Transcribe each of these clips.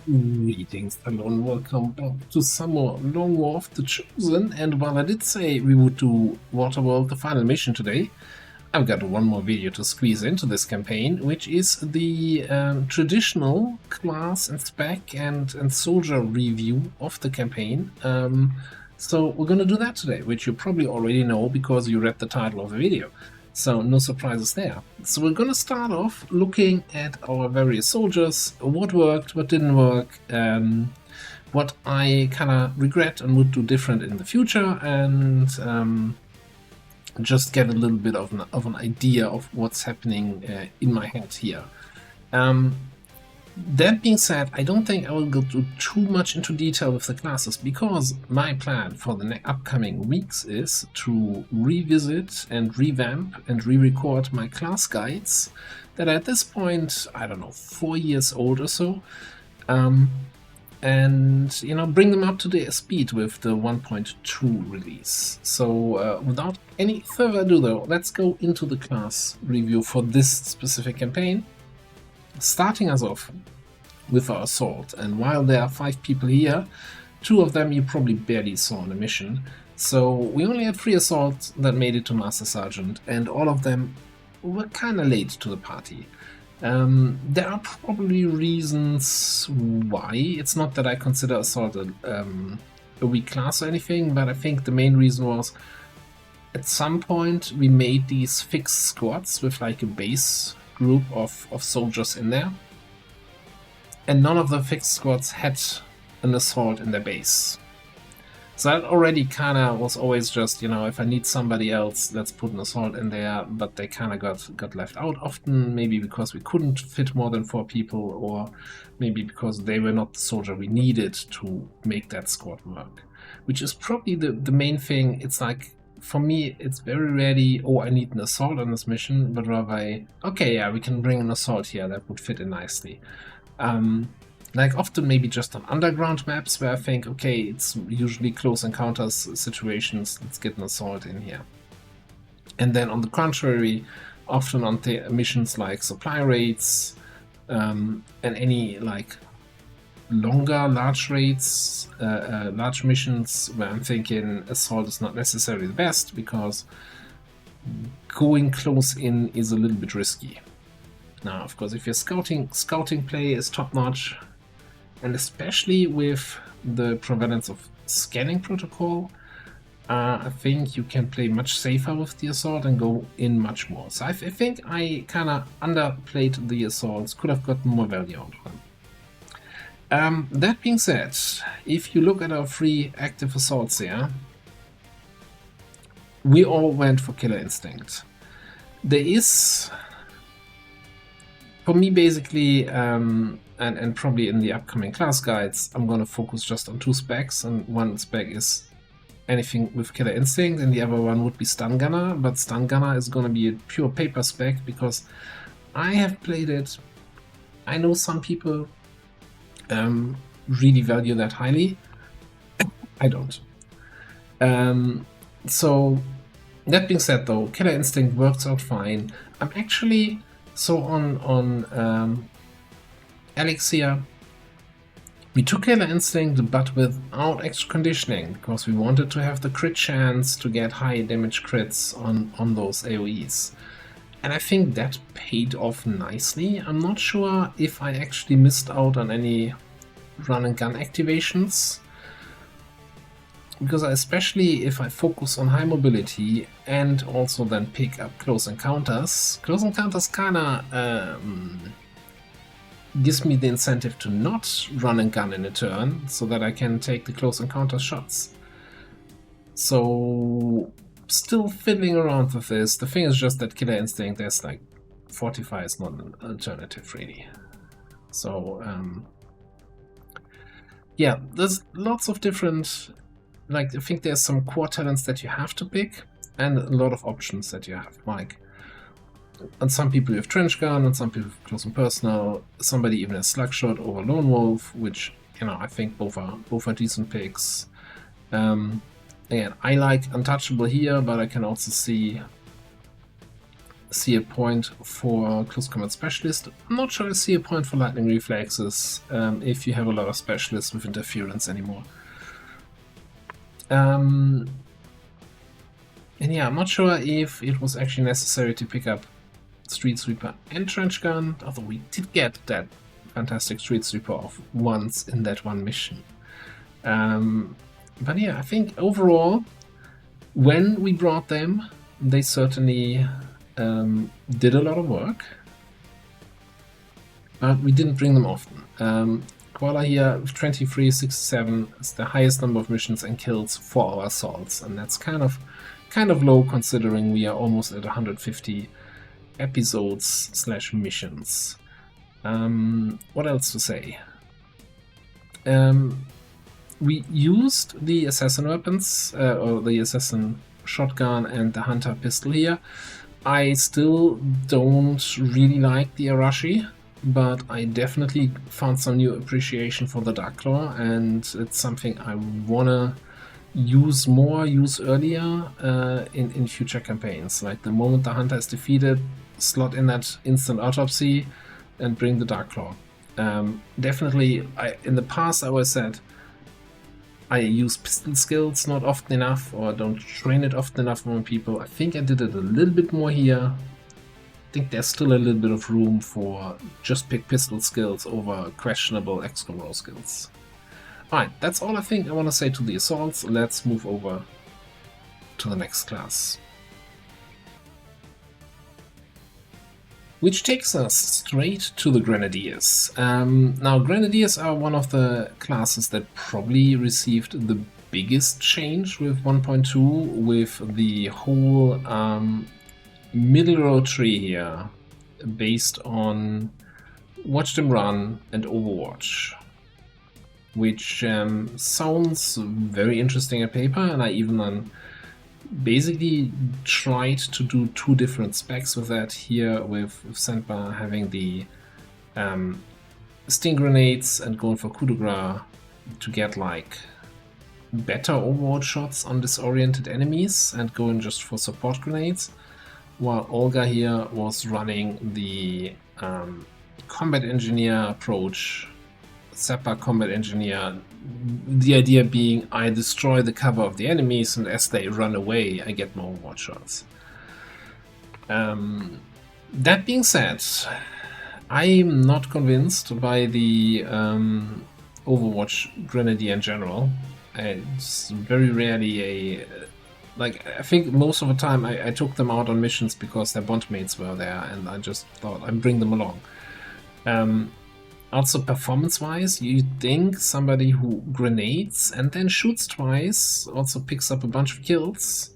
Greetings and welcome back to some more Long War of the Chosen. And while I did say we would do Waterworld, the final mission today, I've got one more video to squeeze into this campaign, which is the traditional class and spec and soldier review of the campaign. So we're going to do that today, which you probably already know because you read the title of the video. So no surprises there. So we're going to start off looking at our various soldiers, what worked, what didn't work, what I kind of regret and would do different in the future, and just get a little bit of an idea of what's happening in my head here. That being said, I don't think I will go too much into detail with the classes, because my plan for the upcoming weeks is to revisit and revamp and re-record my class guides that are at this point, I don't know, 4 years old or so, and bring them up to the speed with the 1.2 release. So without any further ado though, let's go into the class review for this specific campaign. Starting us off with our assault, and while there are 5 people here, 2 of them you probably barely saw in the mission, so we only had 3 assaults that made it to Master Sergeant, and all of them were kinda late to the party. There are probably reasons why. It's not that I consider assault a weak class or anything, but I think the main reason was at some point we made these fixed squads with like a base group of soldiers in there, and none of the fixed squads had an assault in their base. So that already kind of was always just, if I need somebody else, let's put an assault in there, but they kind of got left out often, maybe because we couldn't fit more than 4 people, or maybe because they were not the soldier we needed to make that squad work. Which is probably the main thing. It's like, for me, it's very rarely, oh, I need an assault on this mission, but rather, okay, yeah, we can bring an assault here, that would fit in nicely. Like often maybe just on underground maps where I think, okay, it's usually close encounters situations, let's get an assault in here. And then on the contrary, often on the missions like supply raids, and any like longer large raids, large missions where I'm thinking assault is not necessarily the best, because going close in is a little bit risky. Now, of course, if your scouting play is top-notch, and especially with the prevalence of scanning protocol, I think you can play much safer with the assault and go in much more. So I think I kind of underplayed the assaults, could have gotten more value out of them. That being said, if you look at our 3 active assaults here, we all went for Killer Instinct. There is, for me, basically, and probably in the upcoming class guides, I'm going to focus just on 2 specs, and one spec is anything with Killer Instinct, and the other one would be Stun Gunner, but Stun Gunner is going to be a pure paper spec, because I have played it. I know some people really value that highly. I don't. So, that being said though, Killer Instinct works out fine. I'm actually... So on Elixir, we took Killer Instinct, but without extra conditioning, because we wanted to have the crit chance to get high damage crits on those AoEs. And I think that paid off nicely. I'm not sure if I actually missed out on any run and gun activations, because especially if I focus on high mobility and also then pick up close encounters kinda gives me the incentive to not run and gun in a turn, so that I can take the close encounter shots. So still fiddling around with this. The thing is just that Killer Instinct, there's like Fortify is not an alternative really. So yeah, there's lots of different, like, I think there's some core talents that you have to pick, and a lot of options that you have. Like, and some people have Trench Gun, and some people have Close and Personal. Somebody even has Slugshot over Lone Wolf, which, I think both are decent picks. Again, I like Untouchable here, but I can also see see a point for close combat specialist. I'm not sure I see a point for lightning reflexes if you have a lot of specialists with interference anymore. And yeah, I'm not sure if it was actually necessary to pick up Street Sweeper and Trench Gun, although we did get that fantastic Street Sweeper off once in that one mission. But yeah, I think overall, when we brought them, they certainly did a lot of work, but we didn't bring them often. Koala here with 2367 is the highest number of missions and kills for our assaults, and that's kind of low considering we are almost at 150 episodes / missions. What else to say? We used the assassin weapons, or the assassin shotgun and the hunter pistol here. I still don't really like the Arashi, but I definitely found some new appreciation for the Darklaw, and it's something I wanna use earlier in future campaigns. Like the moment the hunter is defeated, slot in that instant autopsy and bring the Darklaw. Definitely, in the past I always said I use pistol skills not often enough, or don't train it often enough on people. I think I did it a little bit more here. I think there's still a little bit of room for just pick pistol skills over questionable XCOM roll skills. Alright, that's all I think I want to say to the assaults. Let's move over to the next class. Which takes us straight to the Grenadiers. Now, Grenadiers are one of the classes that probably received the biggest change with 1.2, with the whole middle row tree here, based on Watch Them Run and Overwatch, which sounds very interesting on paper, and I even basically tried to do two different specs with that here, with Sandbar having the sting grenades and going for coup de grace to get like better Overwatch shots on disoriented enemies, and going just for support grenades, while Olga here was running the combat engineer approach, Sapper combat engineer. The idea being I destroy the cover of the enemies, and as they run away I get more Overwatch shots. That being said, I'm not convinced by the Overwatch Grenadier in general. It's very rarely like, I think most of the time I took them out on missions because their bondmates were there, and I just thought I'd bring them along. Also, performance-wise, you'd think somebody who grenades and then shoots twice also picks up a bunch of kills.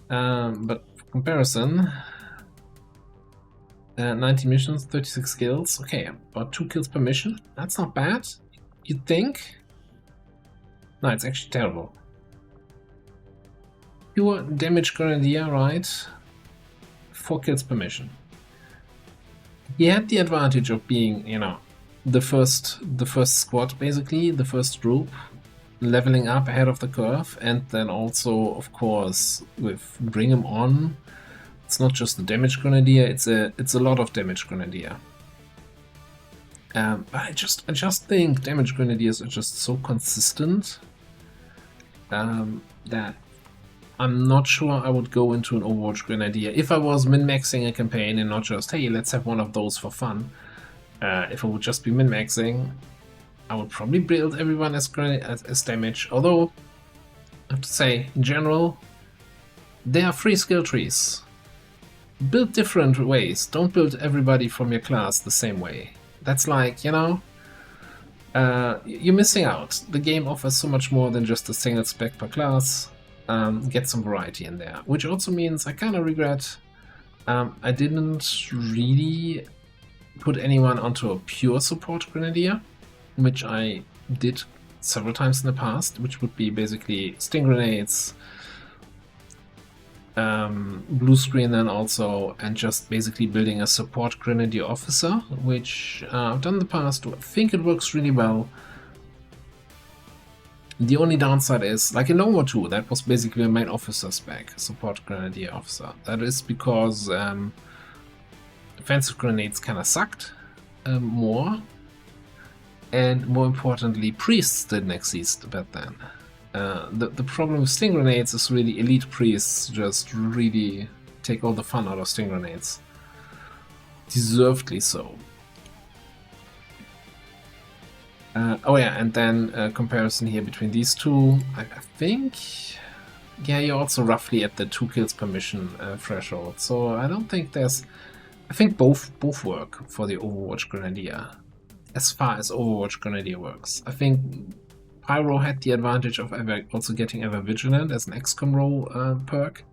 But for comparison, 90 missions, 36 kills. Okay, about 2 kills per mission. That's not bad, you'd think. No, it's actually terrible. Pure damage Grenadier, right? 4 kills per mission. He had the advantage of being, you know, the first squad, basically, the first group, leveling up ahead of the curve, and then also, of course, with Bring 'em On, it's not just the damage Grenadier, it's a lot of damage Grenadier. I just think damage Grenadiers are just so consistent that I'm not sure I would go into an Overwatch Grenadier if I was min-maxing a campaign and not just, hey, let's have one of those for fun. If I would just be min-maxing, I would probably build everyone as damage, although I have to say, in general, they are free skill trees. Build different ways, don't build everybody from your class the same way. That's like, you know, you're missing out. The game offers so much more than just a single spec per class. Get some variety in there, which also means I kind of regret I didn't really put anyone onto a pure support Grenadier, which I did several times in the past, which would be basically sting grenades, blue screen then also, and just basically building a support Grenadier officer, which I've done in the past. I think it works really well. The only downside is, like in World War II, that was basically a main officer spec, support grenadier officer. That is because offensive grenades kind of sucked more, and more importantly, priests didn't exist back then. The problem with sting grenades is really elite priests just really take all the fun out of sting grenades. Deservedly so. Oh yeah, and then a comparison here between these two. I think, yeah, you're also roughly at the 2 kills per mission threshold. So I don't think there's. I think both work for the Overwatch Grenadier, as far as Overwatch Grenadier works. I think Pyro had the advantage of also getting Ever Vigilant as an XCOM role perk,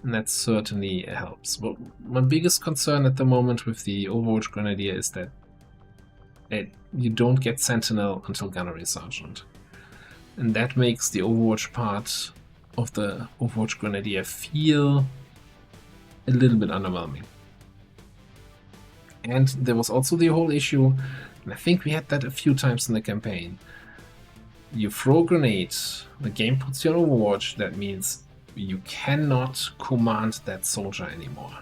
and that certainly helps. But my biggest concern at the moment with the Overwatch Grenadier is that you don't get Sentinel until Gunnery Sergeant. And that makes the Overwatch part of the Overwatch Grenadier feel a little bit underwhelming. And there was also the whole issue, and I think we had that a few times in the campaign. You throw a grenade, the game puts you on Overwatch, that means you cannot command that soldier anymore.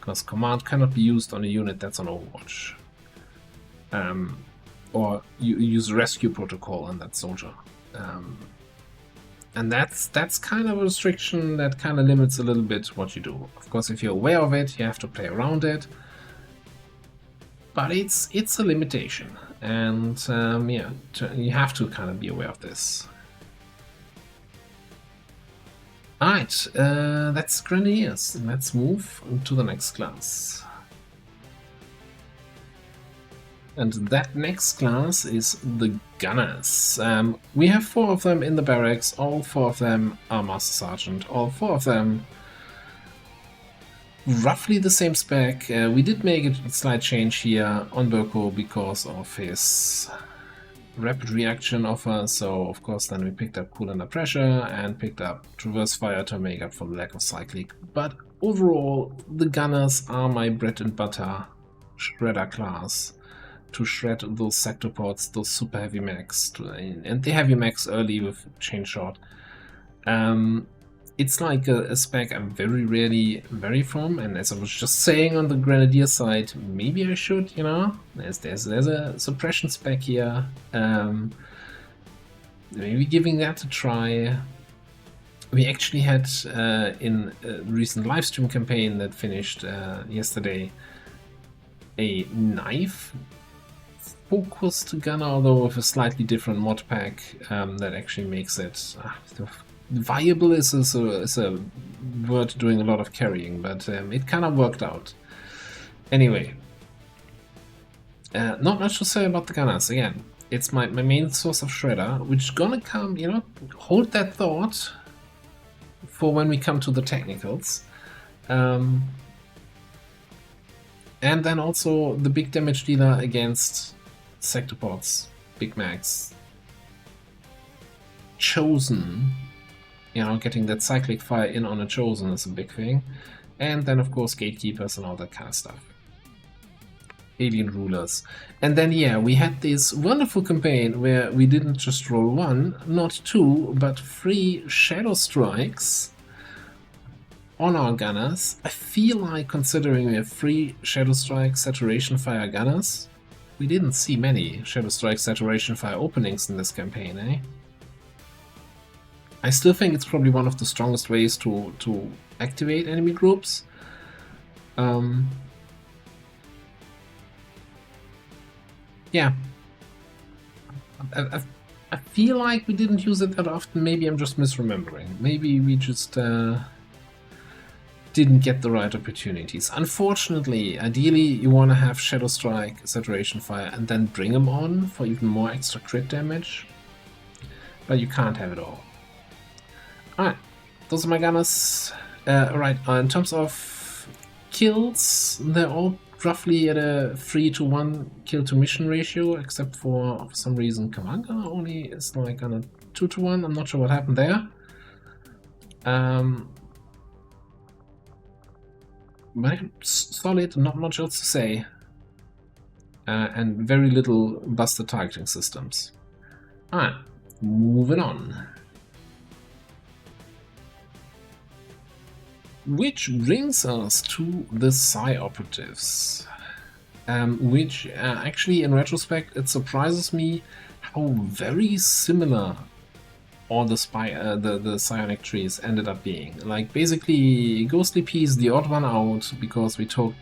Because command cannot be used on a unit that's on Overwatch. Or you use rescue protocol on that soldier. And that's kind of a restriction that kind of limits a little bit what you do. Of course, if you're aware of it, you have to play around it. But it's a limitation, and yeah, you have to kind of be aware of this. Alright, that's Grenadiers. Let's move to the next class. And that next class is the Gunners. We have 4 of them in the barracks, all 4 of them are Master Sergeant, all 4 of them roughly the same spec. We did make a slight change here on Burko because of his rapid reaction offer, so of course then we picked up Cool Under Pressure and picked up Traverse Fire to make up for the lack of Cyclic. But overall, the Gunners are my bread and butter shredder class to shred those sector pods, those super heavy mechs, and the heavy mechs early with chain shot. It's like a spec I'm very rarely vary from, and as I was just saying on the Grenadier side, maybe I should, you know, there's a suppression spec here, maybe giving that a try. We actually had in a recent livestream campaign that finished yesterday a knife focused gunner, although with a slightly different mod pack that actually makes it viable is a word doing a lot of carrying, but it kind of worked out. Anyway, not much to say about the Gunners. Again, it's my main source of shredder, which is gonna come, you know, hold that thought for when we come to the technicals. And then also the big damage dealer against sector pods, big mags. Chosen. You know, getting that cyclic fire in on a Chosen is a big thing. And then, of course, gatekeepers and all that kind of stuff. Alien rulers. And then, yeah, we had this wonderful campaign where we didn't just roll 1, not 2, but 3 Shadow Strikes on our Gunners. I feel like, considering we have 3 Shadow Strike Saturation Fire Gunners, we didn't see many Shadow Strike Saturation Fire openings in this campaign, eh? I still think it's probably one of the strongest ways to activate enemy groups. Yeah. I feel like we didn't use it that often. Maybe I'm just misremembering. Maybe we just didn't get the right opportunities. Unfortunately, ideally you want to have Shadow Strike, Saturation Fire, and then bring them on for even more extra crit damage. But you can't have it all. Alright, those are my Gunners. Right, in terms of kills, they're all roughly at a 3-to-1 kill to mission ratio, except for some reason Command Gunner only is like on a 2-to-1. I'm not sure what happened there. But solid, not much else to say. And very little busted targeting systems. Alright, Moving on. Which brings us to the Psi operatives. Which actually, in retrospect, it surprises me how very similar all the the psionic trees ended up being. Like, basically, Ghostly P is the odd one out because we took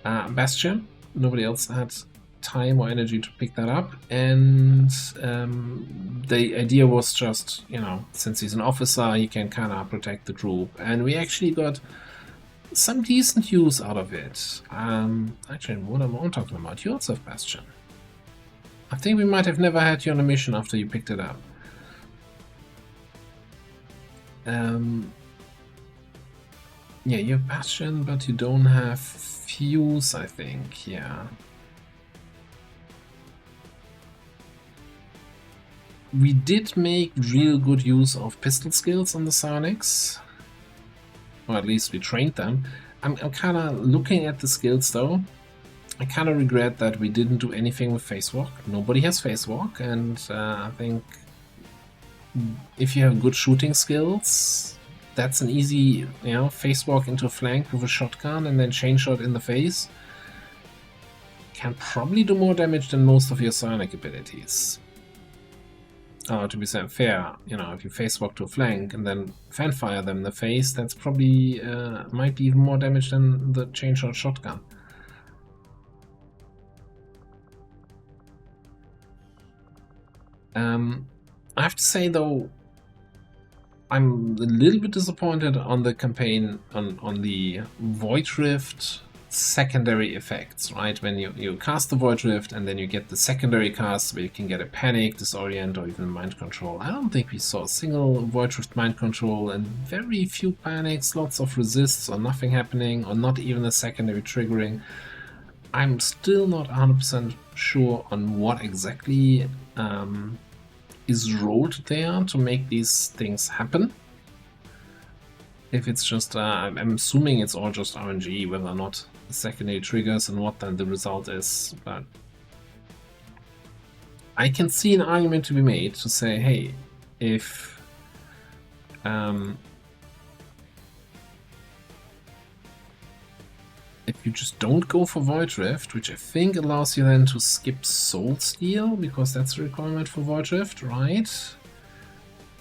Bastion. Nobody else had time or energy to pick that up, and the idea was just, you know, since he's an officer, he can kind of protect the group, and we actually got some decent use out of it. Actually, what am I talking about? You also have Bastion. I think we might have never had you on a mission after you picked it up. Yeah, you have Bastion, but you don't have Fuse, I think. Yeah. We did make real good use of pistol skills on the Psionics. Or at least we trained them. I'm kind of looking at the skills though. I kind of regret that we didn't do anything with Face Walk. Nobody has Face Walk, and I think if you have good shooting skills, that's an easy, you know, Face Walk into a flank with a shotgun and then chain shot in the face. Can probably do more damage than most of your psionic abilities. To be fair, you know, if you Face Walk to a flank and then fan fire them in the face, that's probably might be even more damage than the chain shot shotgun. I have to say though, I'm a little bit disappointed on the campaign on the Void Rift secondary effects, right? When you cast the Void Rift and then you get the secondary cast where you can get a panic, disorient, or even mind control. I don't think we saw a single Void Rift mind control, and very few panics, lots of resists or nothing happening, or not even a secondary triggering. I'm still not 100% sure on what exactly is rolled there to make these things happen. If it's just, I'm assuming it's all just RNG, whether or not the secondary triggers and what then the result is, but I can see an argument to be made to say, hey, if you just don't go for Void Rift, which I think allows you then to skip Soul Steal, because that's a requirement for Void Rift, right?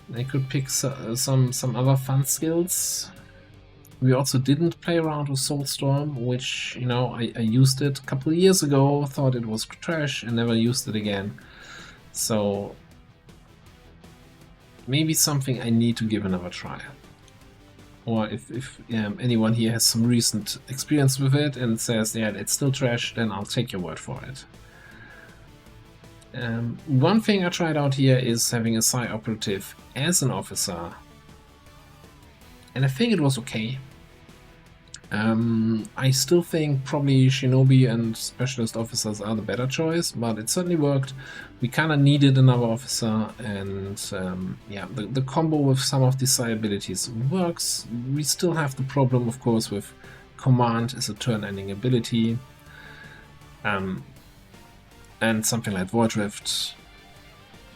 They could pick some other fun skills. We also didn't play around with Soulstorm, which, you know, I used it a couple of years ago, thought it was trash, and never used it again. So maybe something I need to give another try. Or if anyone here has some recent experience with it and says, yeah, it's still trash, then I'll take your word for it. One thing I tried out here is having a Psi operative as an officer, and I think it was okay. I still think probably Shinobi and Specialist officers are the better choice, but it certainly worked. We kind of needed another officer, and yeah, the combo with some of the Psi abilities works. We still have the problem, of course, with Command is a turn-ending ability. And something like Void Rift,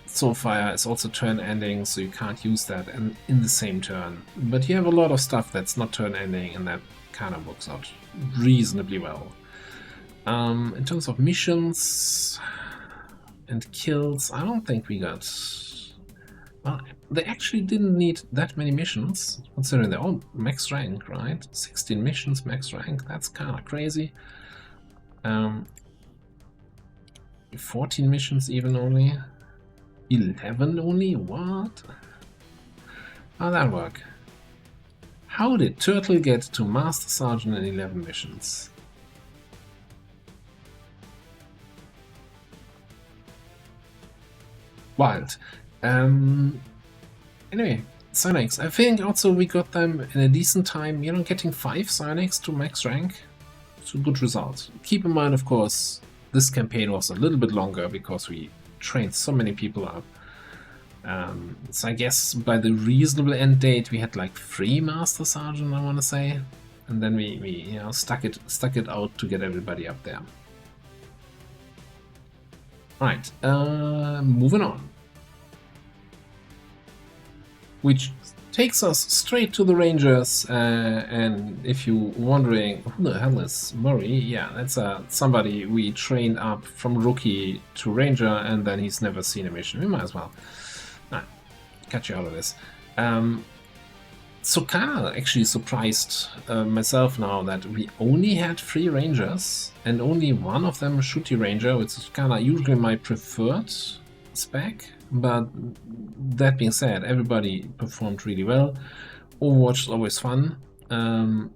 Soulfire is also turn-ending, so you can't use that in the same turn. But you have a lot of stuff that's not turn-ending, and that kind of works out reasonably well. In terms of missions and kills, I don't think we got... Well, they actually didn't need that many missions, considering they're all max rank, right? 16 missions, max rank, that's kind of crazy. 14 missions even only? 11 only? What? How'd that work? How did Turtle get to Master Sergeant in 11 missions? Wild. Anyway, Psionics. I think also we got them in a decent time. You know, getting 5 Psionics to max rank. It's a good result. Keep in mind, of course, this campaign was a little bit longer because we trained so many people up. So I guess by the reasonable end date we had like 3 Master Sergeant, I want to say, and then we you know stuck it out to get everybody up there. Right, moving on. which takes us straight to the Rangers. And if you're wondering who the hell is Murray, yeah, that's somebody we trained up from rookie to Ranger, and then he's never seen a mission. We might as well cut you out of this. So kinda actually surprised myself now that we only had 3 Rangers and only one of them a shooty Ranger, which is kinda usually my preferred spec. But that being said, everybody performed really well. Overwatch is always fun, and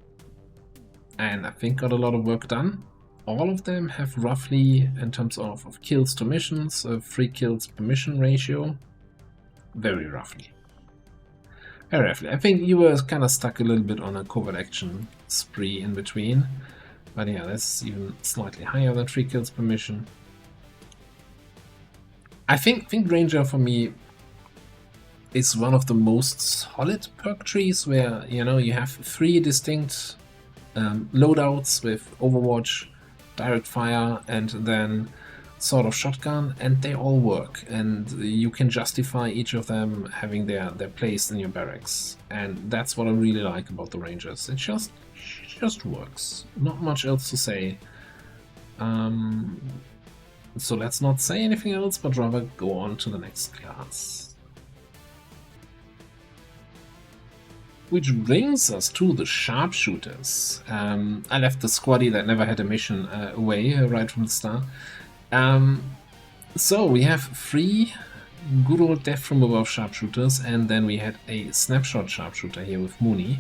I think got a lot of work done. All of them have roughly, in terms of kills to missions, a 3 kills per mission ratio. Very roughly. Very roughly. I think you were kind of stuck a little bit on a covert action spree in between. But yeah, that's even slightly higher than 3 kills per mission. I think Ranger for me is one of the most solid perk trees where, you know, you have 3 distinct loadouts with Overwatch, direct fire, and then sort of shotgun, and they all work, and you can justify each of them having their place in your barracks, and that's what I really like about the Rangers. It just works. Not much else to say. So let's not say anything else, but rather go on to the next class. Which brings us to the Sharpshooters. I left the squaddy that never had a mission away right from the start. So we have 3 good old death from above Sharpshooters, and then we had a snapshot Sharpshooter here with Mooney.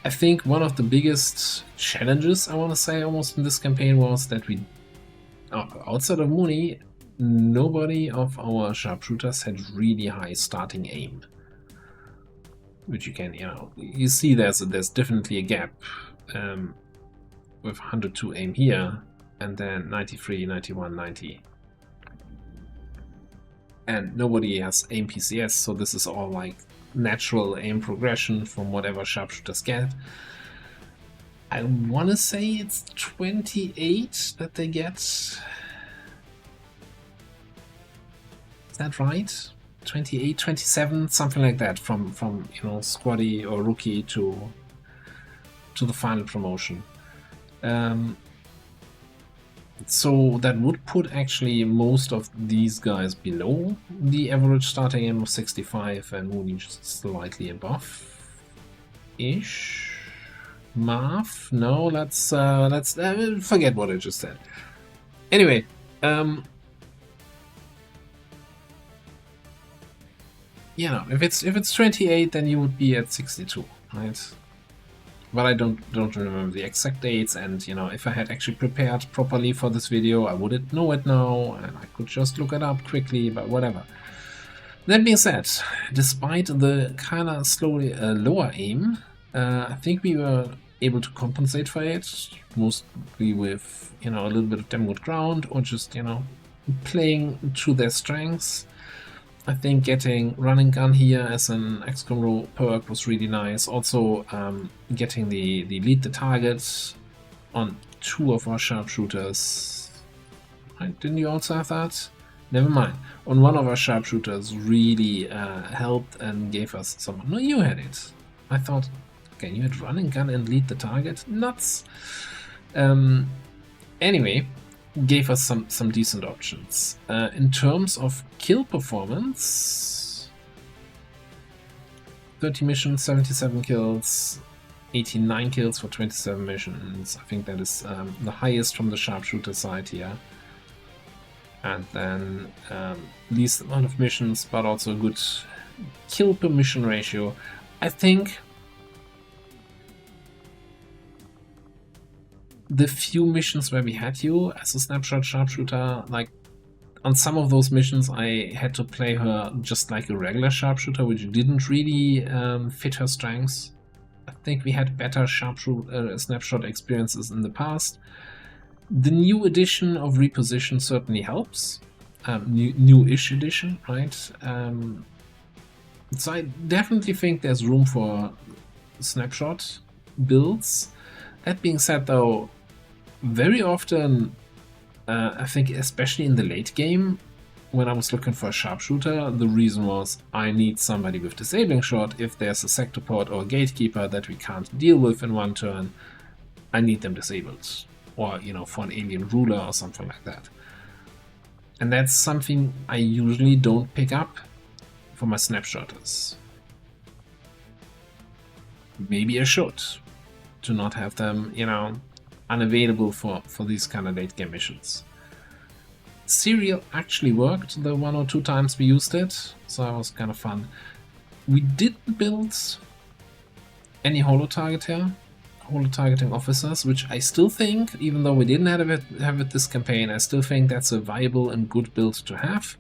I think one of the biggest challenges, I want to say, almost in this campaign was that we, outside of Mooney, nobody of our Sharpshooters had really high starting aim. Which you can, you know, you see there's definitely a gap with 102 aim here, and then 93, 91, 90. And nobody has aim PCS, so this is all like natural aim progression from whatever Sharpshooters get. I want to say it's 28 that they get. Is that right? 28, 27, something like that, from you know, squaddy or rookie to the final promotion. So that would put actually most of these guys below the average starting aim of 65, and Mooney just slightly above ish. Marv? No, let's forget what I just said. Anyway, you know, if it's 28, then you would be at 62, right? But I don't remember the exact dates, and you know, if I had actually prepared properly for this video, I wouldn't know it now, and I could just look it up quickly, but whatever. That being said, despite the kinda slowly lower aim, I think we were able to compensate for it, mostly with, you know, a little bit of damn good ground, or just, you know, playing to their strengths. I think getting running gun here as an XCOM row perk was really nice. Also, getting the lead the target on 2 of our Sharpshooters. Right, didn't you also have that? Never mind. On 1 of our Sharpshooters really helped and gave us some. No, you had it. I thought, okay, you had running gun and lead the target. Nuts. Anyway. Gave us some decent options. In terms of kill performance, 30 missions, 77 kills, 89 kills for 27 missions. I think that is the highest from the Sharpshooter side here. And then least amount of missions, but also a good kill per mission ratio. I think the few missions where we had you as a snapshot Sharpshooter, like on some of those missions I had to play her just like a regular Sharpshooter, which didn't really fit her strengths. I think we had better snapshot experiences in the past. The new edition of Reposition certainly helps. New-ish edition, right? So I definitely think there's room for snapshot builds. That being said, though, very often, I think especially in the late game, when I was looking for a sharpshooter, the reason was I need somebody with disabling shot. If there's a sector port or a gatekeeper that we can't deal with in one turn, I need them disabled. Or, you know, for an alien ruler or something like that. And that's something I usually don't pick up for my snapshotters. Maybe I should, to not have them, you know, unavailable for these kind of late game missions. Serial actually worked the 1 or 2 times we used it, so that was kind of fun. We didn't build any holo-targeting officers, which I still think, even though we didn't have it this campaign, I still think that's a viable and good build to have.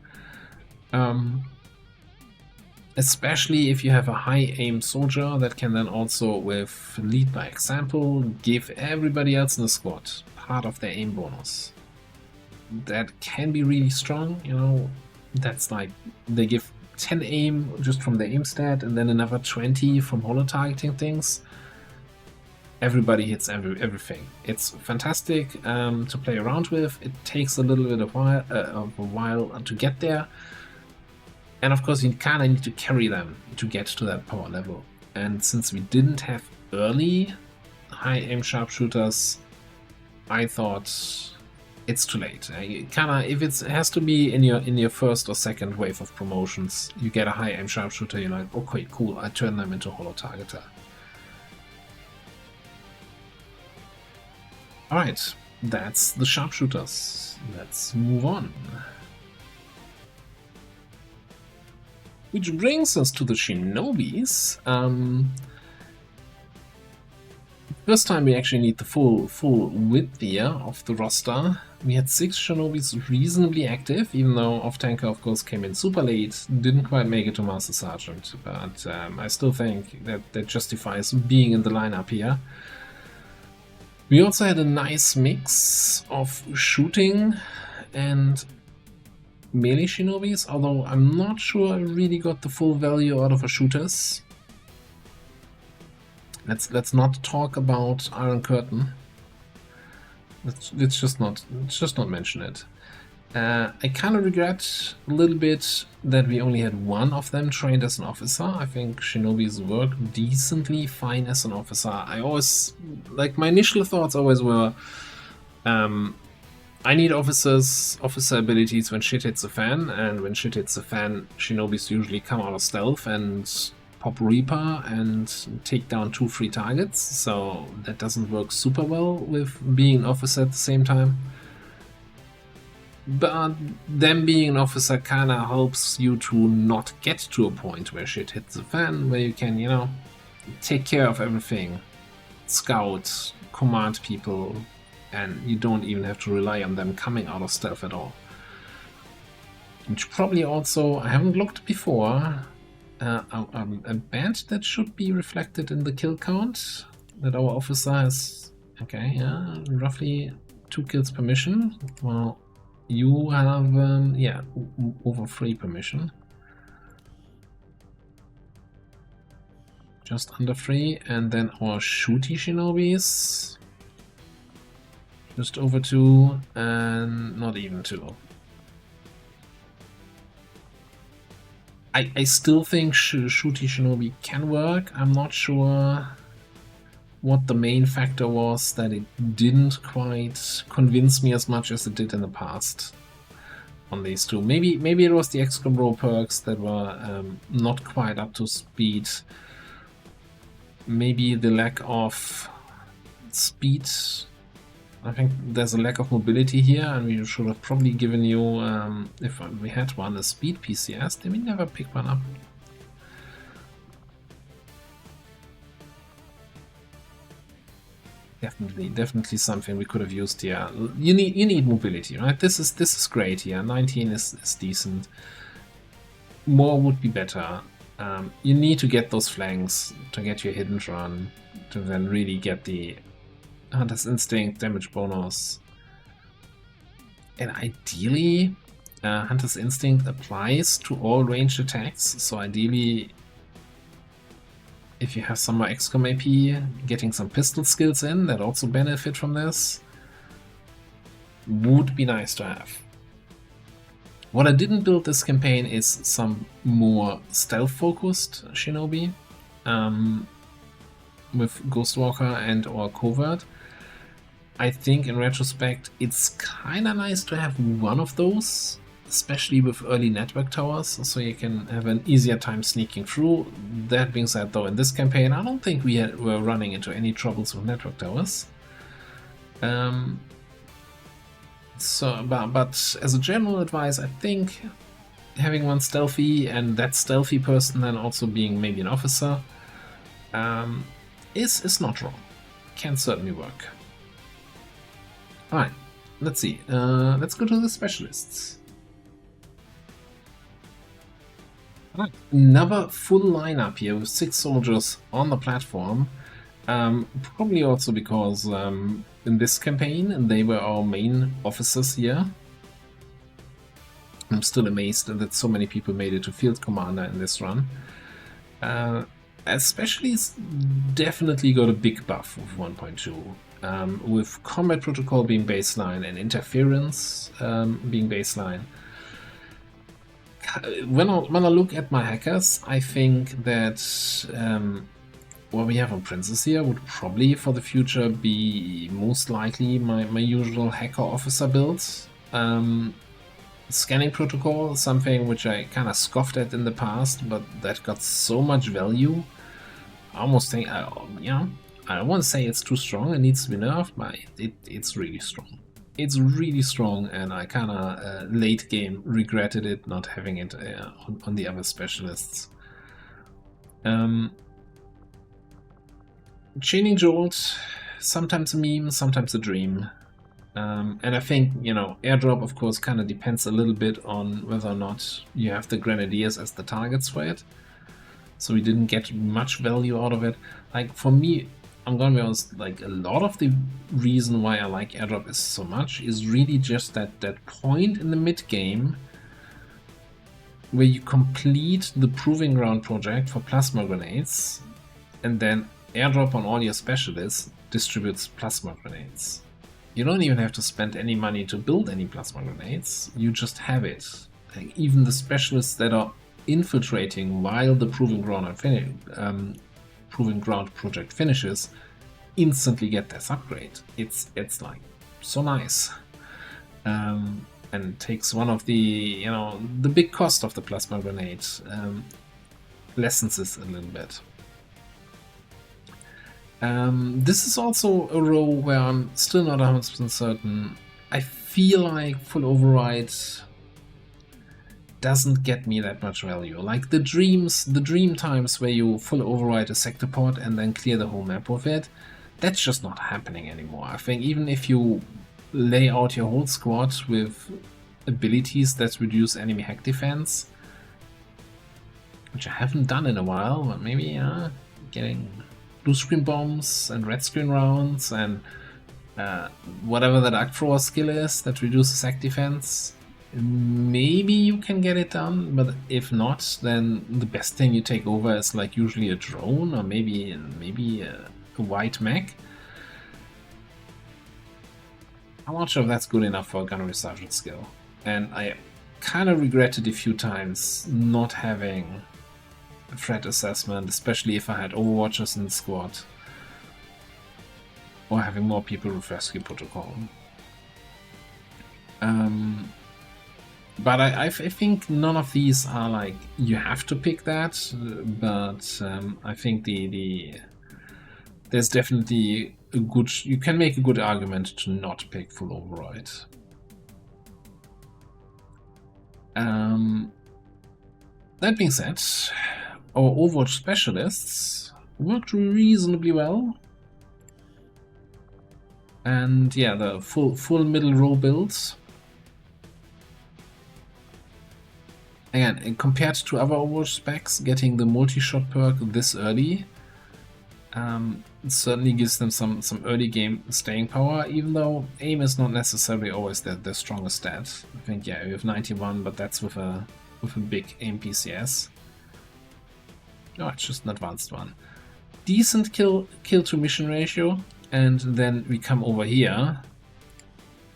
Especially if you have a high aim soldier that can then also, with lead by example, give everybody else in the squad part of their aim bonus. That can be really strong, you know. That's like they give 10 aim just from the aim stat and then another 20 from holo-targeting things. Everybody hits everything. It's fantastic to play around with. It takes a little bit of a while to get there. And of course, you kind of need to carry them to get to that power level. And since we didn't have early high aim sharpshooters, I thought it's too late. If it has to be in your first or second wave of promotions, you get a high aim sharpshooter, you're like, okay, cool, I turn them into holo-targeter. Alright, that's the sharpshooters. Let's move on. Which brings us to the Shinobis. First time we actually need the full width here of the roster. We had 6 Shinobis reasonably active, even though Off-Tanker of course came in super late, didn't quite make it to Master Sergeant, but I still think that justifies being in the lineup here. We also had a nice mix of shooting and melee Shinobis, although I'm not sure I really got the full value out of our shooters. Let's not talk about Iron Curtain. Let's just not mention it. I kind of regret a little bit that we only had 1 of them trained as an officer. I think Shinobis work decently fine as an officer. I always, like, my initial thoughts always were, I need officer abilities when shit hits the fan, and when shit hits the fan, Shinobis usually come out of stealth and pop Reaper and take down 2 free targets, so that doesn't work super well with being an officer at the same time. But them being an officer kinda helps you to not get to a point where shit hits the fan, where you can, you know, take care of everything, scout, command people, and you don't even have to rely on them coming out of stealth at all. Which probably also, I haven't looked before, a badge that should be reflected in the kill count, that our officer has, okay, yeah, roughly 2 kills per mission. Well, you have, yeah, over 3 per mission. Just under 3, and then our shooty Shinobis, just over 2, and not even 2. I still think shooty Shinobi can work. I'm not sure what the main factor was that it didn't quite convince me as much as it did in the past on these 2. Maybe it was the XCOM Raw perks that were not quite up to speed. Maybe the lack of speed. I think there's a lack of mobility here, and we should have probably given you, if we had one, a speed PCS. Did we never pick one up? Definitely something we could have used here. You need mobility, right? This is great here. 19 is decent. More would be better. You need to get those flanks to get your hidden run, to then really get the Hunter's Instinct damage bonus. And ideally, Hunter's Instinct applies to all ranged attacks, so ideally, if you have some more XCOM AP, getting some pistol skills in that also benefit from this would be nice to have. What I didn't build this campaign is some more stealth-focused Shinobi with Ghostwalker and or Covert. I think in retrospect it's kinda nice to have one of those, especially with early network towers, so you can have an easier time sneaking through. That being said though, in this campaign I don't think we were running into any troubles with network towers. But as a general advice, I think having one stealthy and that stealthy person then also being maybe an officer is not wrong. Can certainly work. Alright, let's see. Let's go to the specialists. Alright, another full lineup here with 6 soldiers on the platform. Probably also because in this campaign they were our main officers here. I'm still amazed that so many people made it to Field Commander in this run. Especially definitely got a big buff with 1.2, with Combat Protocol being baseline and Interference being baseline. When I look at my hackers, I think that what we have on Princess here would probably for the future be most likely my usual hacker officer builds. Scanning Protocol, something which I kind of scoffed at in the past, but that got so much value. I almost think, I don't want to say it's too strong, it needs to be nerfed, but it's really strong. It's really strong, and I kind of late game regretted it not having it on the other specialists. Chaining Jolt, sometimes a meme, sometimes a dream. And I think, airdrop of course kind of depends a little bit on whether or not you have the Grenadiers as the targets for it. So we didn't get much value out of it. Like, for me, I'm gonna be honest, like, a lot of the reason why I like airdrop is so much is really just that point in the mid-game where you complete the Proving Ground project for plasma grenades, and then airdrop on all your specialists distributes plasma grenades. You don't even have to spend any money to build any plasma grenades, you just have it. Like, even the specialists that are infiltrating while the Proving Ground project finishes instantly get this upgrade. It's like so nice. And takes one of the, the big cost of the plasma grenade, lessens this a little bit. This is also a row where I'm still not 100% certain. I feel like full override doesn't get me that much value. Like the dream times where you full override a sector pod and then clear the whole map with it, that's just not happening anymore. I think even if you lay out your whole squad with abilities that reduce enemy hack defense, which I haven't done in a while, but maybe getting blue screen bombs and red screen rounds and whatever that Arc Thrower skill is that reduces hack defense, maybe you can get it done, but if not, then the best thing you take over is like usually a drone or maybe a white mech. I'm not sure if that's good enough for a gunnery sergeant skill, and I kind of regretted a few times not having a threat assessment, especially if I had overwatchers in the squad or having more people with rescue protocol. But I think none of these are like you have to pick that, but I think there's definitely you can make a good argument to not pick full override. That being said, our Overwatch specialists worked reasonably well. And yeah, the full middle row builds. Again, compared to other Overwatch specs, getting the multi-shot perk this early it certainly gives them some early game staying power, even though aim is not necessarily always their strongest stat. I think, yeah, we have 91, but that's with a big aim PCS. No, it's just an advanced one. Decent kill to mission ratio, and then we come over here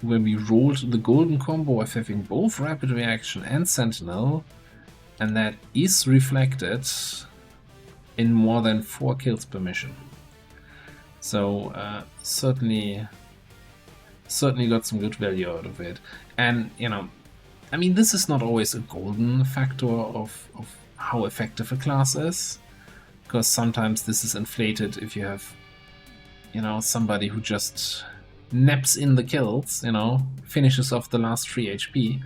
where we rolled the golden combo of having both rapid reaction and sentinel, and that is reflected in more than 4 kills per mission. So certainly got some good value out of it. And you know, I mean, this is not always a golden factor of how effective a class is, because sometimes this is inflated if you have, you know, somebody who just naps in the kills, you know, finishes off the last 3 HP.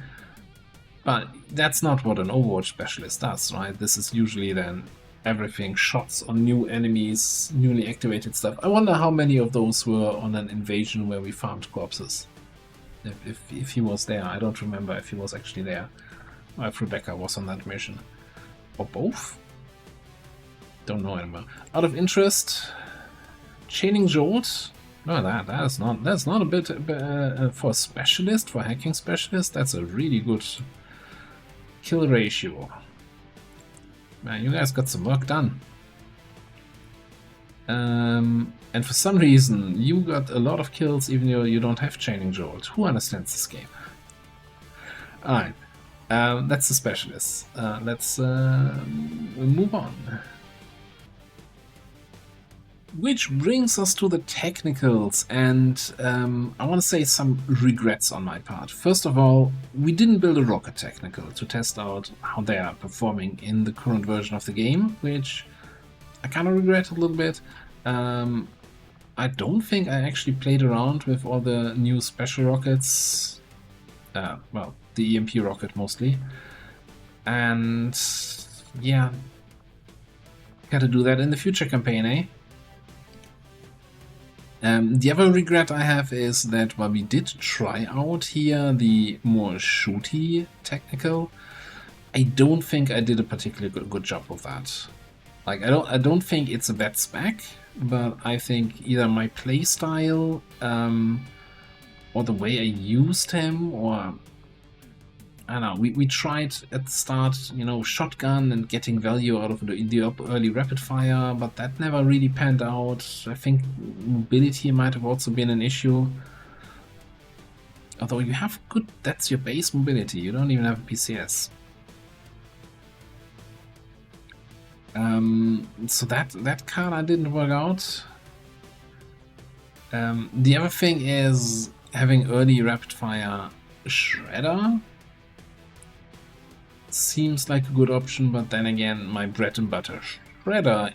But that's not what an Overwatch specialist does, right? This is usually then everything, shots on new enemies, newly activated stuff. I wonder how many of those were on an invasion where we farmed corpses. If he was there, I don't remember if he was actually there, or if Rebecca was on that mission, or both. Don't know anymore. Out of interest, chaining jolt. No, that's not a bit for a specialist, for a hacking specialist. That's a really good kill ratio. Man, you guys got some work done. And for some reason, you got a lot of kills even though you don't have chaining jolt. Who understands this game? Alright, that's the specialist. Let's move on. Which brings us to the technicals, and I want to say some regrets on my part. First of all, we didn't build a rocket technical to test out how they are performing in the current version of the game, which I kind of regret a little bit. I don't think I actually played around with all the new special rockets. Well, the EMP rocket mostly. And yeah, gotta do that in the future campaign, eh? The other regret I have is that while we did try out here the more shooty technical, I don't think I did a particularly good job of that. Like, I don't think it's a bad spec, but I think either my playstyle, or the way I used him, or I don't know, we tried at the start, you know, shotgun and getting value out of the early rapid fire, but that never really panned out. I think mobility might have also been an issue. Although you have good, that's your base mobility, you don't even have a PCS. So that kinda didn't work out. The other thing is having early rapid fire Shredder seems like a good option, but then again, my bread and butter Shredder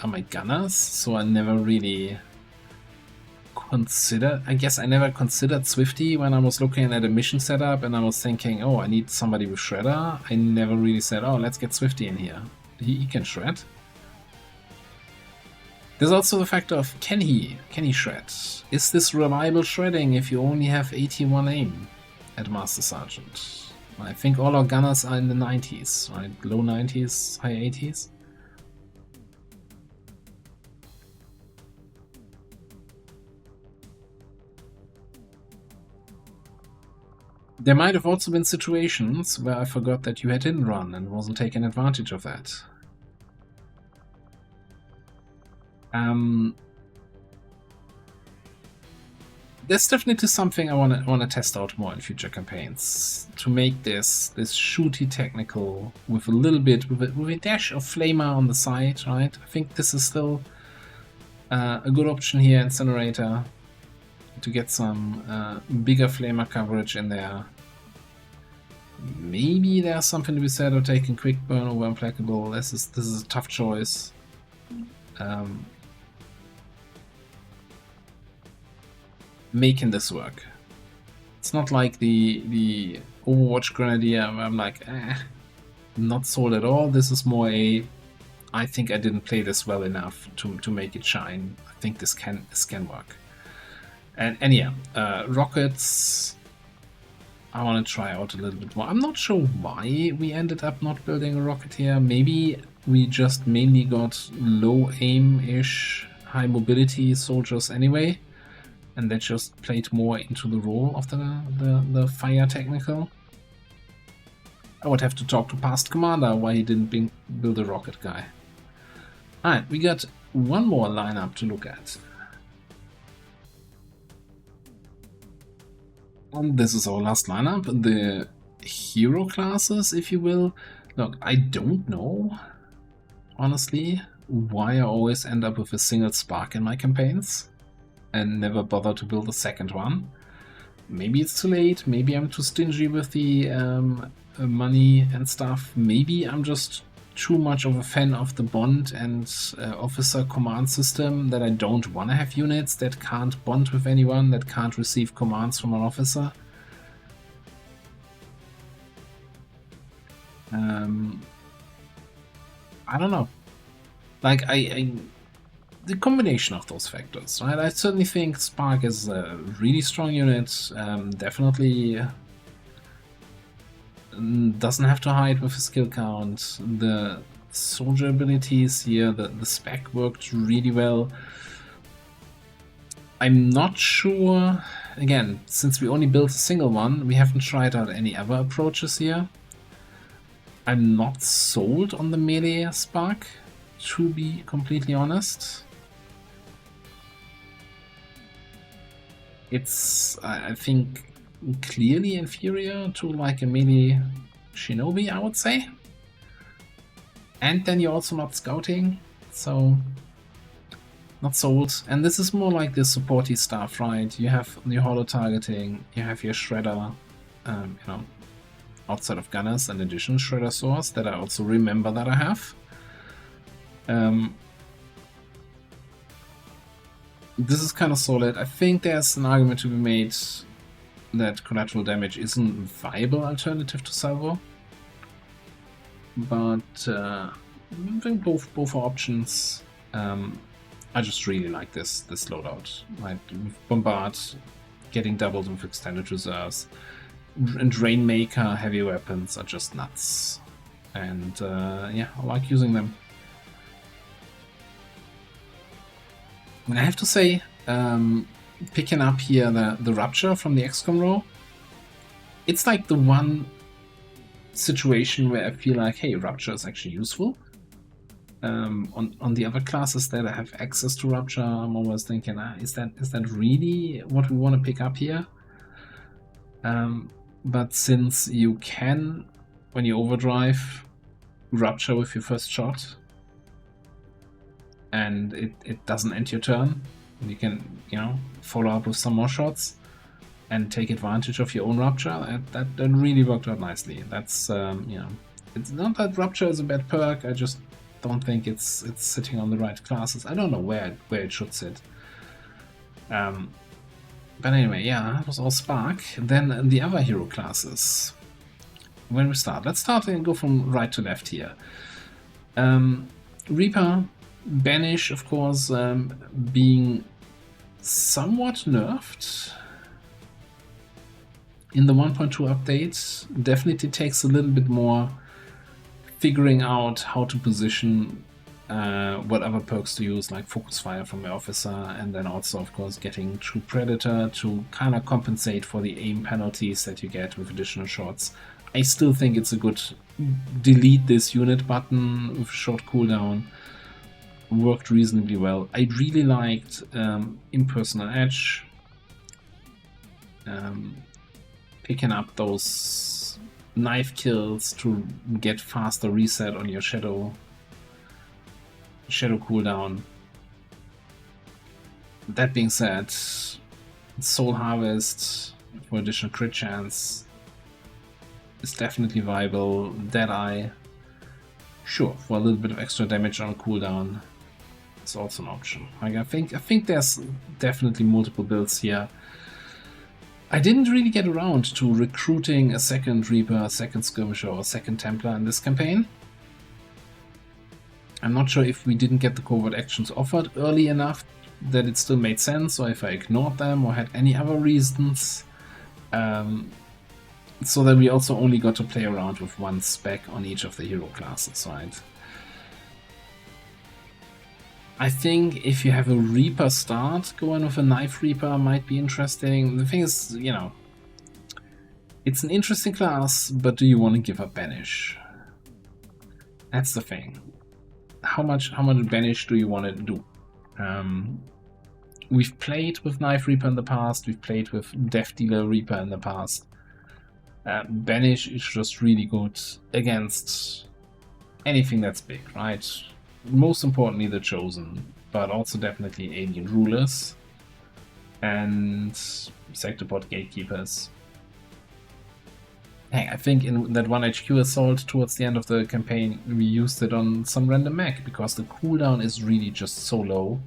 are my gunners, so I never really considered. I guess I never considered Swifty when I was looking at a mission setup and I was thinking, oh, I need somebody with Shredder. I never really said, oh, let's get Swifty in here. He can shred. There's also the factor of can he shred? Is this reliable shredding if you only have 81 aim at Master Sergeant? I think all our gunners are in the 90s, right? Low 90s, high 80s. There might have also been situations where I forgot that you had hidden run and wasn't taking advantage of that. There's definitely something I want to test out more in future campaigns to make this shooty technical with a little bit with a dash of flamer on the side, right? I think this is still a good option here, Incinerator, to get some bigger flamer coverage in there. Maybe there's something to be said of taking quick burn over implacable. This is a tough choice. Making this work. It's not like the Overwatch Grenadier where I'm like, not sold at all. This is more I think I didn't play this well enough to make it shine. I think this can work. And yeah, rockets, I want to try out a little bit more. I'm not sure why we ended up not building a rocket here. Maybe we just mainly got low aim-ish, high mobility soldiers anyway, and that just played more into the role of the fire technical. I would have to talk to past commander why he didn't build a rocket guy. Alright, we got one more lineup to look at. And this is our last lineup, the hero classes, if you will. Look, I don't know, honestly, why I always end up with a single Spark in my campaigns and never bother to build a second one. Maybe it's too late, maybe I'm too stingy with the money and stuff, maybe I'm just too much of a fan of the bond and officer command system that I don't want to have units that can't bond with anyone, that can't receive commands from an officer. I don't know. Like, the combination of those factors, right? I certainly think Spark is a really strong unit, definitely doesn't have to hide with a skill count. The soldier abilities here, the spec worked really well. I'm not sure, again, since we only built a single one, we haven't tried out any other approaches here. I'm not sold on the melee Spark, to be completely honest. It's, I think, clearly inferior to like a melee Shinobi, I would say. And then you're also not scouting, so not sold. And this is more like the supporty stuff, right? You have your holo targeting, you have your shredder, you know, outside of gunners and additional shredder swords that I also remember that I have. This is kind of solid. I think there's an argument to be made that collateral damage isn't a viable alternative to salvo, but I think both are options. I just really like this loadout. Like Bombard, getting doubled with extended reserves, and Rainmaker heavy weapons are just nuts. And yeah, I like using them. And I have to say, picking up here the Rupture from the XCOM row, it's like the one situation where I feel like, hey, Rupture is actually useful. On the other classes that I have access to Rupture, I'm always thinking, is that really what we want to pick up here? But since you can, when you overdrive, Rupture with your first shot, and it doesn't end your turn, you can, you know, follow up with some more shots and take advantage of your own Rupture. That really worked out nicely. That's you know, it's not that Rupture is a bad perk. I just don't think it's sitting on the right classes. I don't know where it should sit. But anyway, yeah, that was all Spark. Then the other hero classes. When we start, let's start and go from right to left here. Reaper, Banish, of course, being somewhat nerfed in the 1.2 update. Definitely takes a little bit more figuring out how to position what other perks to use, like Focus Fire from the Officer, and then also, of course, getting True Predator to kind of compensate for the aim penalties that you get with additional shots. I still think it's a good delete this unit button with short cooldown. Worked reasonably well. I really liked Impersonal Edge, picking up those knife kills to get faster reset on your shadow cooldown. That being said, Soul Harvest for additional crit chance is definitely viable. Deadeye, sure, for a little bit of extra damage on cooldown, it's also an option. Like, I think there's definitely multiple builds here. I didn't really get around to recruiting a second Reaper, a second Skirmisher, or a second Templar in this campaign. I'm not sure if we didn't get the covert actions offered early enough that it still made sense, or if I ignored them or had any other reasons. So that we also only got to play around with one spec on each of the hero classes, right? I think if you have a Reaper start, going with a Knife Reaper might be interesting. The thing is, you know, it's an interesting class, but do you want to give up Banish? That's the thing. How much Banish do you want to do? We've played with Knife Reaper in the past, we've played with Death Dealer Reaper in the past. Banish is just really good against anything that's big, right? Most importantly the Chosen, but also definitely Alien Rulers and Sectopod Gatekeepers. Hey, I think in that 1 HQ assault towards the end of the campaign we used it on some random mech because the cooldown is really just so low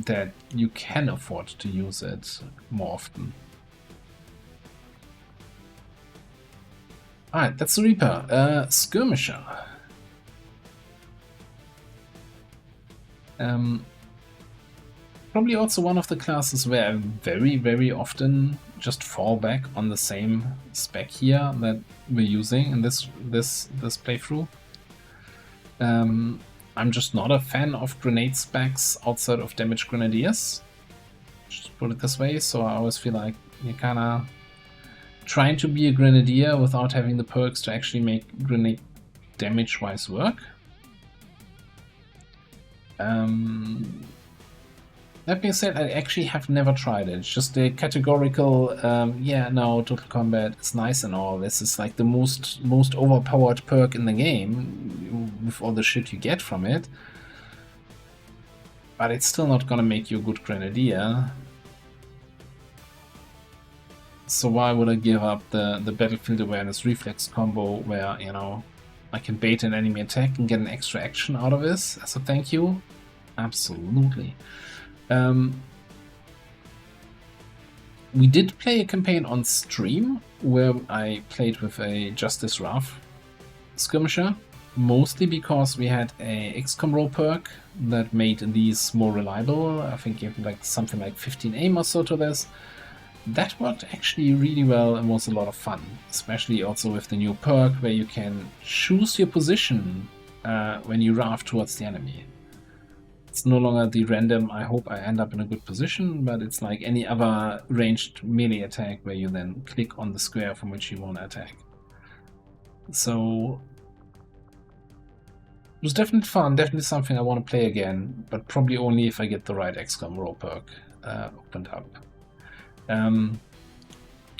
that you can afford to use it more often. Alright, that's the Reaper. Skirmisher. Probably also one of the classes where I very, very often just fall back on the same spec here that we're using in this playthrough. I'm just not a fan of grenade specs outside of damage grenadiers. Just put it this way, so I always feel like you're kinda trying to be a grenadier without having the perks to actually make grenade damage-wise work. That being said, I actually have never tried it. It's just a categorical, yeah, no, Total Combat is nice and all. This is like the most overpowered perk in the game, with all the shit you get from it. But it's still not gonna make you a good Grenadier. So why would I give up the Battlefield Awareness Reflex combo where, you know, I can bait an enemy attack and get an extra action out of this as a thank you? Absolutely. We did play a campaign on stream where I played with a Justice Wrath skirmisher, mostly because we had a XCOM roll perk that made these more reliable. I think gave like something like 15 aim or so to this. That worked actually really well and was a lot of fun, especially also with the new perk where you can choose your position when you Wrath towards the enemy. It's no longer the random, I hope I end up in a good position, but it's like any other ranged melee attack where you then click on the square from which you want to attack. So it was definitely fun, definitely something I want to play again, but probably only if I get the right XCOM roll perk opened up.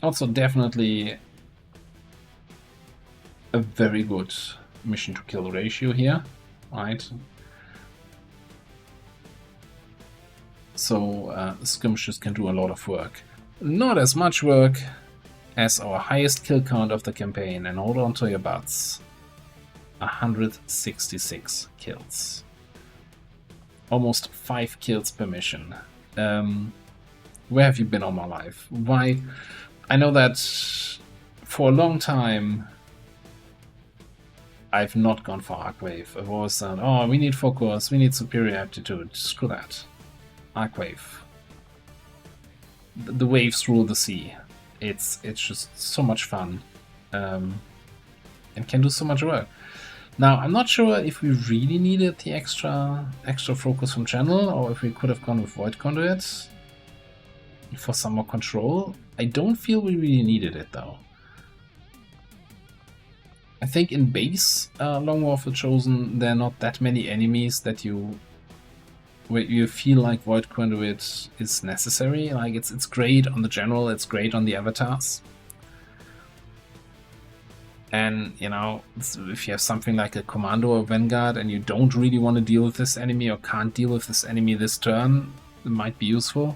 Also definitely a very good mission to kill ratio here, right? So skirmishers can do a lot of work. Not as much work as our highest kill count of the campaign, and hold on to your butts. 166 kills. Almost 5 kills per mission. Where have you been all my life? Why? I know that for a long time I've not gone for Arcwave. I've always said, oh, we need focus, we need superior aptitude. Screw that. Arcwave. The waves rule the sea. It's just so much fun, and can do so much work. Now I'm not sure if we really needed the extra focus from channel, or if we could have gone with Void Conduit for some more control. I don't feel we really needed it though. I think in base Long War of the Chosen there are not that many enemies that you feel like Void Conduit is necessary. Like it's great on the general, it's great on the avatars. And you know, if you have something like a Commando or Vanguard and you don't really want to deal with this enemy or can't deal with this enemy this turn, it might be useful.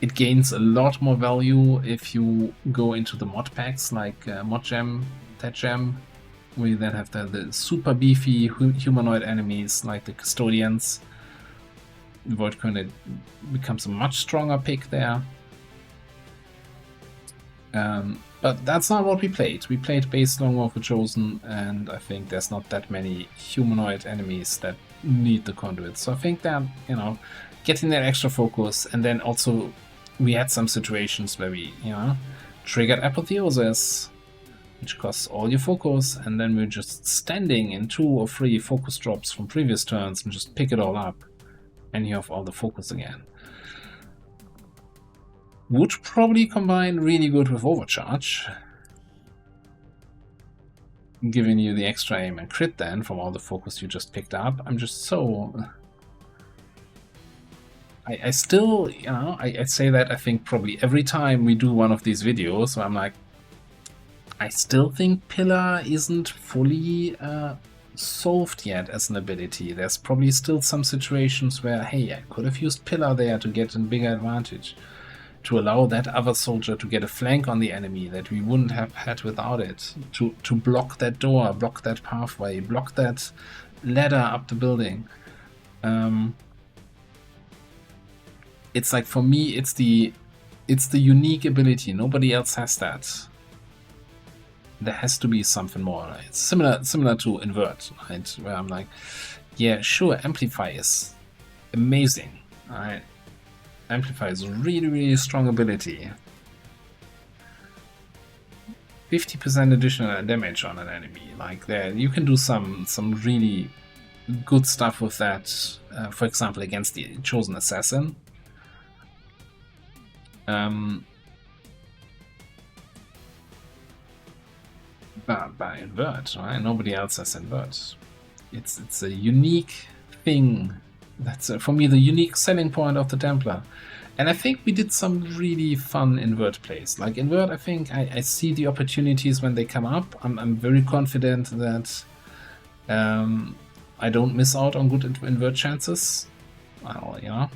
It gains a lot more value if you go into the mod packs like Mod Gem, Tet Gem, where you then have the super beefy humanoid enemies like the Custodians. Void Conduit becomes a much stronger pick there. But that's not what we played. We played base Long War of the Chosen, and I think there's not that many humanoid enemies that need the conduit. So I think that, you know, getting that extra focus, and then also we had some situations where we, you know, triggered Apotheosis, which costs all your focus, and then we're just standing in 2 or 3 focus drops from previous turns and just pick it all up. And you have all the focus again. Would probably combine really good with Overcharge, giving you the extra aim and crit then from all the focus you just picked up. I'm just so I still, you know, I say that I think probably every time we do one of these videos, where I'm like, I still think Pillar isn't fully solved yet as an ability. There's probably still some situations where, hey, I could have used Pillar there to get a bigger advantage, to allow that other soldier to get a flank on the enemy that we wouldn't have had without it, to block that door, block that pathway, block that ladder up the building. It's like, for me, it's the unique ability. Nobody else has that. There has to be something more. Right? It's similar to Invert, right? Where I'm like, yeah, sure, Amplify is amazing. Right? Amplify is a really, really strong ability. 50% additional damage on an enemy. Like, there, you can do some really good stuff with that. For example, against the Chosen Assassin. But by Invert, right? Nobody else has Invert. It's a unique thing. That's for me the unique selling point of the Templar. And I think we did some really fun Invert plays. Like Invert, I think I see the opportunities when they come up. I'm very confident that I don't miss out on good Invert chances. Well, you know,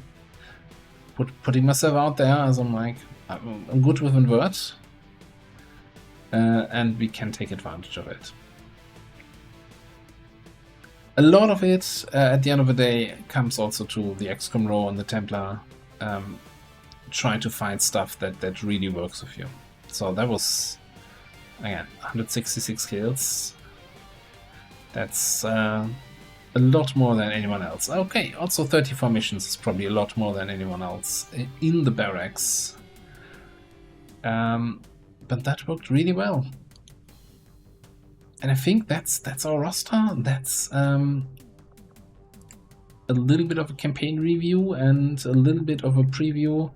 putting myself out there as I'm like, I'm good with Invert. And we can take advantage of it. A lot of it, at the end of the day, comes also to the XCOM row and the Templar trying to find stuff that really works with you. So that was, again, 166 kills. That's a lot more than anyone else. Okay, also 34 missions is probably a lot more than anyone else in the barracks. But that worked really well. And I think that's our roster. That's a little bit of a campaign review and a little bit of a preview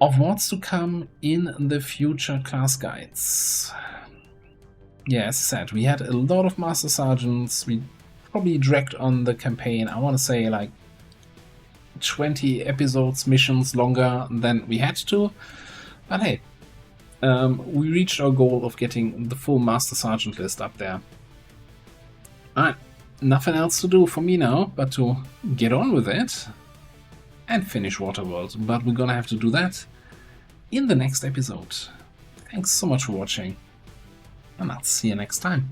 of what's to come in the future class guides. Yeah, as I said, we had a lot of Master Sergeants. We probably dragged on the campaign, I want to say like 20 episodes, missions longer than we had to. But hey, we reached our goal of getting the full Master Sergeant list up there. Alright, nothing else to do for me now but to get on with it and finish Waterworld. But we're gonna have to do that in the next episode. Thanks so much for watching, and I'll see you next time.